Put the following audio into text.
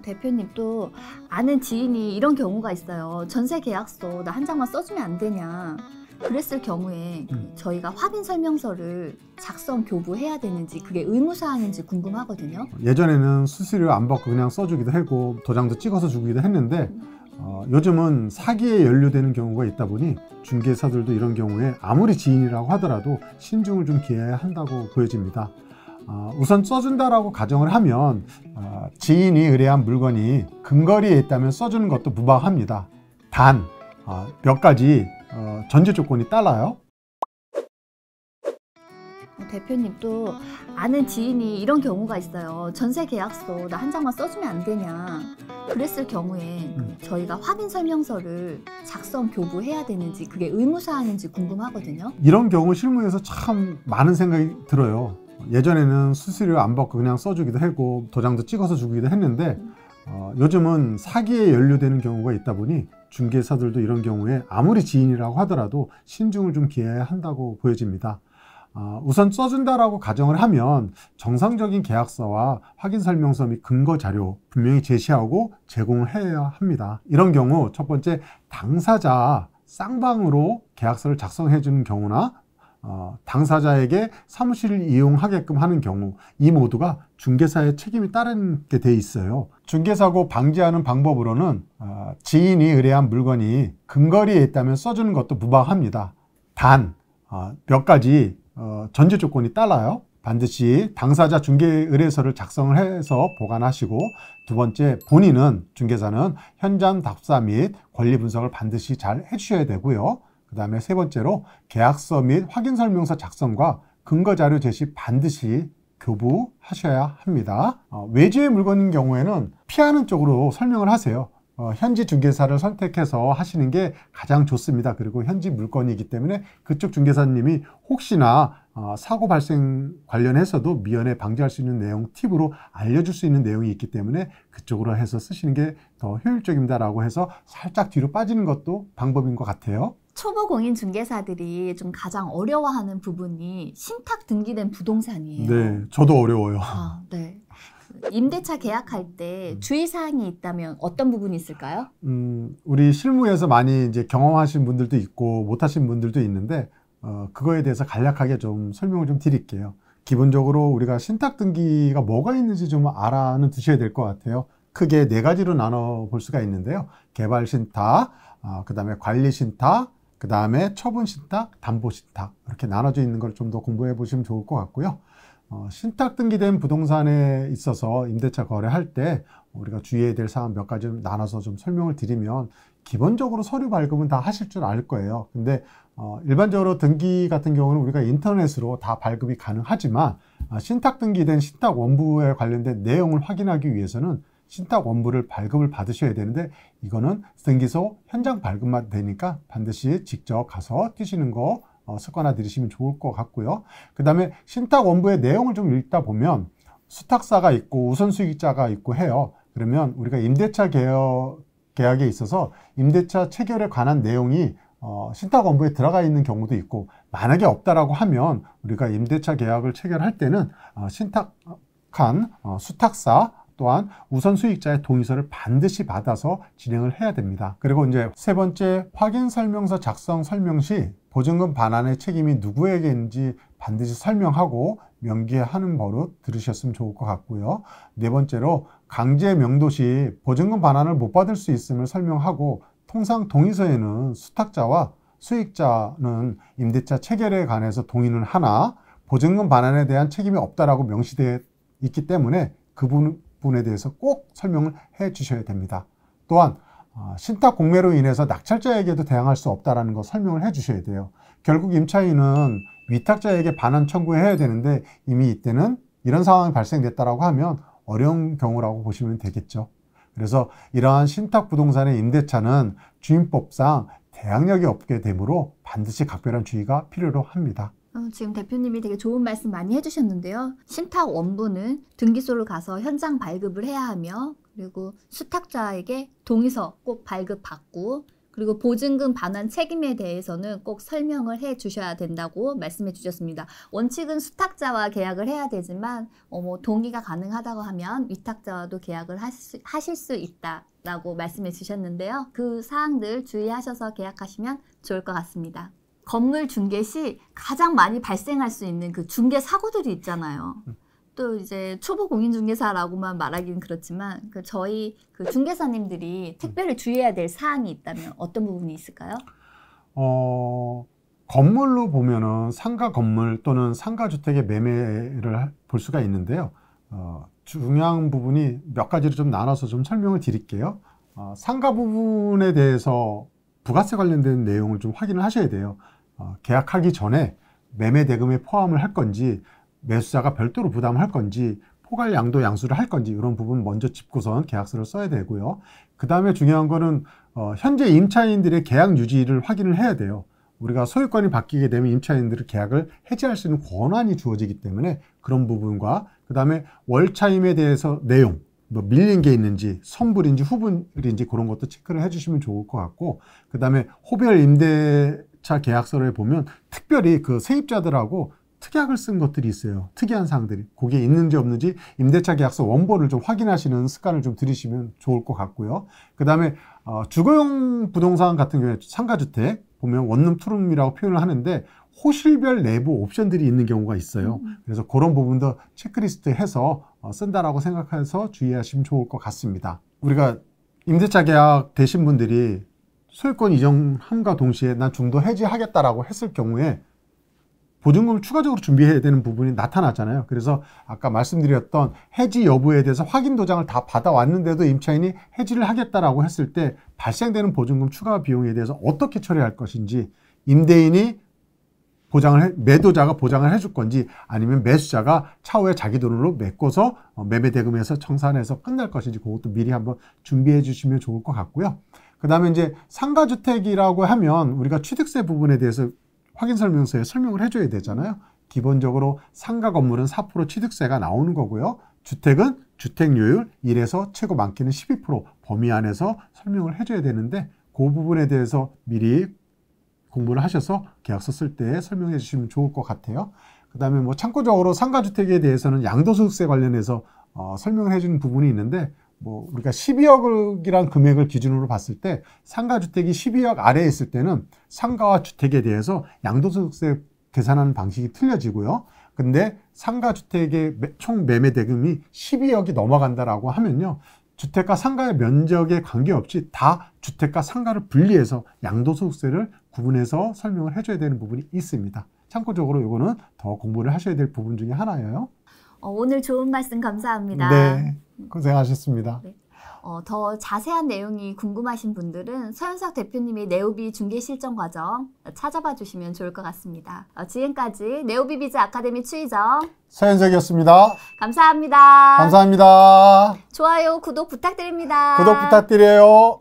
대표님 또 아는 지인이 이런 경우가 있어요. 전세 계약서 나 한 장만 써주면 안 되냐. 그랬을 경우에 저희가 확인 설명서를 작성 교부해야 되는지 그게 의무사항인지 궁금하거든요. 예전에는 수수료 안 받고 그냥 써주기도 하고 도장도 찍어서 주기도 했는데 요즘은 사기에 연루되는 경우가 있다 보니 중개사들도 이런 경우에 아무리 지인이라고 하더라도 신중을 좀 기해야 한다고 보여집니다. 우선 써준다라고 가정을 하면 지인이 의뢰한 물건이 근거리에 있다면 써주는 것도 무방합니다. 단 몇 가지 전제 조건이 따라요. 대표님 또 아는 지인이 이런 경우가 있어요. 전세 계약서 나 한 장만 써주면 안 되냐. 그랬을 경우에 저희가 확인 설명서를 작성 교부해야 되는지 그게 의무사항인지 궁금하거든요. 이런 경우 실무에서 참 많은 생각이 들어요. 예전에는 수수료 안 받고 그냥 써주기도 하고 도장도 찍어서 주기도 했는데 요즘은 사기에 연루되는 경우가 있다 보니 중개사들도 이런 경우에 아무리 지인이라고 하더라도 신중을 좀 기해야 한다고 보여집니다. 우선 써준다라고 가정을 하면 정상적인 계약서와 확인 설명서 및 근거 자료 분명히 제시하고 제공을 해야 합니다. 이런 경우 첫 번째, 당사자 쌍방으로 계약서를 작성해 주는 경우나 당사자에게 사무실을 이용하게끔 하는 경우, 이 모두가 중개사의 책임이 따르게 돼 있어요. 중개사고 방지하는 방법으로는 지인이 의뢰한 물건이 근거리에 있다면 써주는 것도 무방합니다. 단 몇 가지 전제 조건이 따라요. 반드시 당사자 중개 의뢰서를 작성을 해서 보관하시고, 두 번째, 본인은 중개사는 현장 답사 및 권리 분석을 반드시 잘 해주셔야 되고요. 그 다음에 세 번째로 계약서 및 확인 설명서 작성과 근거 자료 제시 반드시 교부하셔야 합니다. 외주의 물건인 경우에는 피하는 쪽으로 설명을 하세요. 현지 중개사를 선택해서 하시는 게 가장 좋습니다. 그리고 현지 물건이기 때문에 그쪽 중개사님이 혹시나 사고 발생 관련해서도 미연에 방지할 수 있는 내용 팁으로 알려줄 수 있는 내용이 있기 때문에 그쪽으로 해서 쓰시는 게 더 효율적입니다 라고 해서 살짝 뒤로 빠지는 것도 방법인 것 같아요. 초보 공인 중개사들이 좀 가장 어려워하는 부분이 신탁 등기된 부동산이에요. 네, 저도 어려워요. 네. 임대차 계약할 때 주의사항이 있다면 어떤 부분이 있을까요? 우리 실무에서 많이 이제 경험하신 분들도 있고 못하신 분들도 있는데 그거에 대해서 간략하게 좀 설명을 좀 드릴게요. 기본적으로 우리가 신탁 등기가 뭐가 있는지 좀 알아는 두셔야 될 것 같아요. 크게 네 가지로 나눠 볼 수가 있는데요. 개발 신탁, 그 다음에 관리 신탁, 그 다음에 처분 신탁, 담보 신탁, 이렇게 나눠져 있는 걸 좀 더 공부해 보시면 좋을 것 같고요. 신탁 등기된 부동산에 있어서 임대차 거래할 때 우리가 주의해야 될 사항 몇 가지 나눠서 좀 설명을 드리면, 기본적으로 서류 발급은 다 하실 줄 알 거예요. 근데 일반적으로 등기 같은 경우는 우리가 인터넷으로 다 발급이 가능하지만 신탁 등기된 신탁 원부에 관련된 내용을 확인하기 위해서는 신탁 원부를 발급을 받으셔야 되는데, 이거는 등기소 현장 발급만 되니까 반드시 직접 가서 뛰시는 거 습관화 들이시면 좋을 것 같고요. 그 다음에 신탁 원부의 내용을 좀 읽다 보면 수탁사가 있고 우선수익자가 있고 해요. 그러면 우리가 임대차 계약에 있어서 임대차 체결에 관한 내용이 신탁 원부에 들어가 있는 경우도 있고, 만약에 없다라고 하면 우리가 임대차 계약을 체결할 때는 신탁한 수탁사 또한 우선 수익자의 동의서를 반드시 받아서 진행을 해야 됩니다. 그리고 이제 세 번째, 확인 설명서 작성 설명 시 보증금 반환의 책임이 누구에게인지 반드시 설명하고 명기하는 버릇 들으셨으면 좋을 것 같고요. 네 번째로, 강제 명도 시 보증금 반환을 못 받을 수 있음을 설명하고, 통상 동의서에는 수탁자와 수익자는 임대차 체결에 관해서 동의는 하나 보증금 반환에 대한 책임이 없다라고 명시되어 있기 때문에 그 부분에 대해서 꼭 설명을 해 주셔야 됩니다. 또한 신탁 공매로 인해서 낙찰자에게도 대항할 수 없다는 거 설명을 해 주셔야 돼요. 결국 임차인은 위탁자에게 반환 청구해야 되는데 이미 이때는 이런 상황이 발생됐다라고 하면 어려운 경우라고 보시면 되겠죠. 그래서 이러한 신탁 부동산의 임대차는 주임법상 대항력이 없게 되므로 반드시 각별한 주의가 필요로 합니다. 지금 대표님이 되게 좋은 말씀 많이 해주셨는데요. 신탁 원부는 등기소를 가서 현장 발급을 해야 하며, 그리고 수탁자에게 동의서 꼭 발급받고, 그리고 보증금 반환 책임에 대해서는 꼭 설명을 해 주셔야 된다고 말씀해 주셨습니다. 원칙은 수탁자와 계약을 해야 되지만 뭐 동의가 가능하다고 하면 위탁자와도 계약을 하실 수 있다라고 말씀해 주셨는데요. 그 사항들 주의하셔서 계약하시면 좋을 것 같습니다. 건물 중개 시 가장 많이 발생할 수 있는 그 중개 사고들이 있잖아요. 또 이제 초보 공인중개사라고만 말하기는 그렇지만 저희 중개사님들이 특별히 주의해야 될 사항이 있다면 어떤 부분이 있을까요? 건물로 보면은 상가 건물 또는 상가 주택의 매매를 볼 수가 있는데요. 중요한 부분이 몇 가지로 좀 나눠서 좀 설명을 드릴게요. 상가 부분에 대해서 부가세 관련된 내용을 좀 확인을 하셔야 돼요. 계약하기 전에 매매 대금에 포함을 할 건지, 매수자가 별도로 부담을 할 건지, 포괄 양도 양수를 할 건지, 이런 부분 먼저 짚고선 계약서를 써야 되고요. 그 다음에 중요한 거는 현재 임차인들의 계약 유지를 확인을 해야 돼요. 우리가 소유권이 바뀌게 되면 임차인들의 계약을 해지할 수 있는 권한이 주어지기 때문에 그런 부분과, 그 다음에 월차임에 대해서 내용, 뭐 밀린 게 있는지, 선불인지 후불인지 그런 것도 체크를 해주시면 좋을 것 같고, 그 다음에 호별 임대차 계약서를 보면 특별히 그 세입자들하고 특약을 쓴 것들이 있어요. 특이한 사항들이. 그게 있는지 없는지 임대차 계약서 원본을 좀 확인하시는 습관을 좀 들이시면 좋을 것 같고요. 그 다음에 주거용 부동산 같은 경우에 상가주택 보면 원룸, 투룸이라고 표현을 하는데 호실별 내부 옵션들이 있는 경우가 있어요. 그래서 그런 부분도 체크리스트 해서 쓴다라고 생각해서 주의하시면 좋을 것 같습니다. 우리가 임대차 계약 되신 분들이 소유권 이전함과 동시에 난 중도 해지하겠다라고 했을 경우에 보증금을 추가적으로 준비해야 되는 부분이 나타나잖아요. 그래서 아까 말씀드렸던 해지 여부에 대해서 확인 도장을 다 받아왔는데도 임차인이 해지를 하겠다라고 했을 때 발생되는 보증금 추가 비용에 대해서 어떻게 처리할 것인지, 임대인이 매도자가 보장을 해줄 건지, 아니면 매수자가 차후에 자기 돈으로 메꿔서 매매 대금에서 청산해서 끝날 것인지, 그것도 미리 한번 준비해 주시면 좋을 것 같고요. 그 다음에 이제 상가주택이라고 하면 우리가 취득세 부분에 대해서 확인 설명서에 설명을 해줘야 되잖아요. 기본적으로 상가 건물은 4% 취득세가 나오는 거고요. 주택은 주택료율 1에서 최고 많게는 12% 범위 안에서 설명을 해줘야 되는데, 그 부분에 대해서 미리 공부를 하셔서 계약서 쓸 때 설명해 주시면 좋을 것 같아요. 그 다음에 뭐 참고적으로 상가주택에 대해서는 양도소득세 관련해서 설명을 해주는 부분이 있는데, 뭐 우리가 12억이란 금액을 기준으로 봤을 때 상가주택이 12억 아래에 있을 때는 상가와 주택에 대해서 양도소득세 계산하는 방식이 틀려지고요. 근데 상가주택의 총 매매 대금이 12억이 넘어간다라고 하면요, 주택과 상가의 면적에 관계없이 다 주택과 상가를 분리해서 양도소득세를 구분해서 설명을 해줘야 되는 부분이 있습니다. 참고적으로 이거는 더 공부를 하셔야 될 부분 중에 하나예요. 오늘 좋은 말씀 감사합니다. 네, 고생하셨습니다. 네. 더 자세한 내용이 궁금하신 분들은 서현석 대표님의 네오비 중개 실전 과정 찾아봐 주시면 좋을 것 같습니다. 지금까지 네오비 비즈 아카데미 추이정 서현석이었습니다. 감사합니다. 감사합니다. 좋아요, 구독 부탁드립니다. 구독 부탁드려요.